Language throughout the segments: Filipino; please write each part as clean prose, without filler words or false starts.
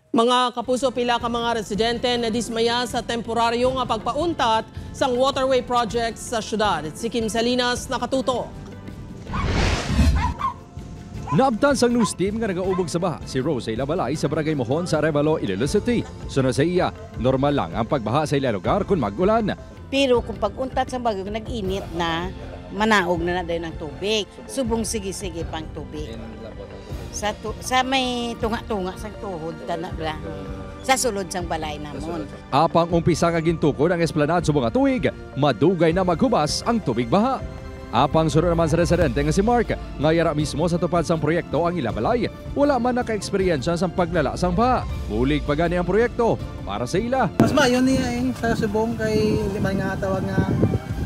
Mga kapuso, pila ka mga residente na dismaya sa temporaryo nga pagpauntat sang waterway projects sa syudad. Si Kim Salinas nakatuto. Naabtan sang news team nga nagaubog sa baha si Rose Labalay sa Barangay Mohon sa Arevalo, Iloilo City. Sunod sa iya, normal lang ang pagbaha sa ilang lugar kung mag-ulan. Pero kung pag-untat sa bagyo, nag-init na, manaog na dayon ng tubig. Subong sige-sige pang tubig. Sa may tunga-tunga sang tuhod, tanabla. Sa sulod sang balay namon. Apang umpisa nga gintukod ang esplanade sa mga tuig, madugay na maghubas ang tubig baha. Apang sunod naman sa residente nga si Mark, nga yara mismo sa tupad sang proyekto ang ilabalay, wala man naka-eksperyensya sa paglala sang baha. Bulig pa gani ang proyekto para sa ila. Mas maayon niya sa subong kay lima nga tawag nga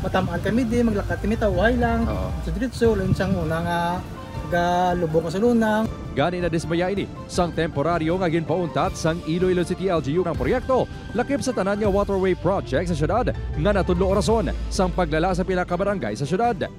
matamaan kami di maglakad kami taway lang. Sa diretso lang sang una nga galubong sa lunang. Gani na dismaya ini sang temporaryo nga ginpauntat sang Iloilo City LGU ng proyekto lakip sa tanan nga waterway project sa syudad nga natudlo orason sang paglala sa pila ka barangay sa syudad.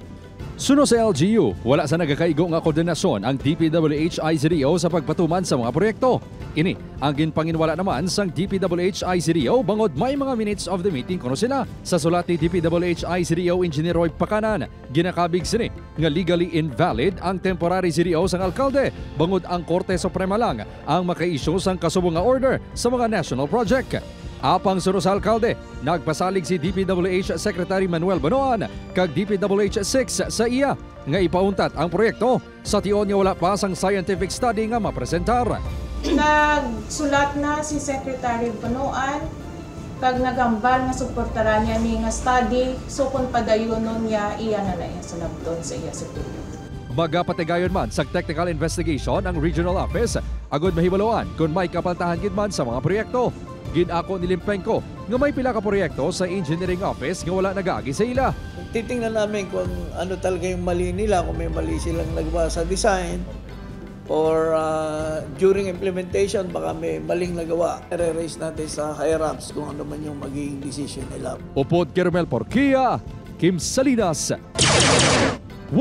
Suno sa LGU, wala sa nagakaigo nga koordinasyon ang DPWH-ICDO sa pagpatuman sa mga proyekto. Ini ang ginpanginwala naman sang DPWH-ICDO bangod may mga minutes of the meeting kuno sila. Sa sulat ni DPWH-ICDO Engineer Roy Pakanan, ginakabig sini nga legally invalid ang temporary CDO sang alkalde bangod ang Korte Suprema lang ang maka-issue sang kasubong nga order sa mga national project. Apang sunod sa alkalde, nagpasalig si DPWH Secretary Manuel Banoan kag DPWH-6 sa iya nga ipauntat ang proyekto sa tion nga wala pa sang scientific study nga mapresentar. Nagsulat na si Secretary Banoan kag nagambal nga suportaran niya ni nga study so kung padayonon niya iya na iya sunabton sa iya superior. Magapatigayon man sa technical investigation ang regional office agud mahibaloan kung may kapaltahan gid man sa mga proyekto. Ginako ni Limpenko nga may pila ka proyekto sa engineering office nga wala nag-agi sa ila. Titingnan namin kung ano talaga yung mali nila, kung may mali silang nagawa sa design or during implementation baka may maling nagawa. I-raise natin sa higher-ups kung ano man yung magiging decision nila. Upod Kermel Porquia, Kim Salinas, 1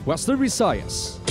Western Visayas.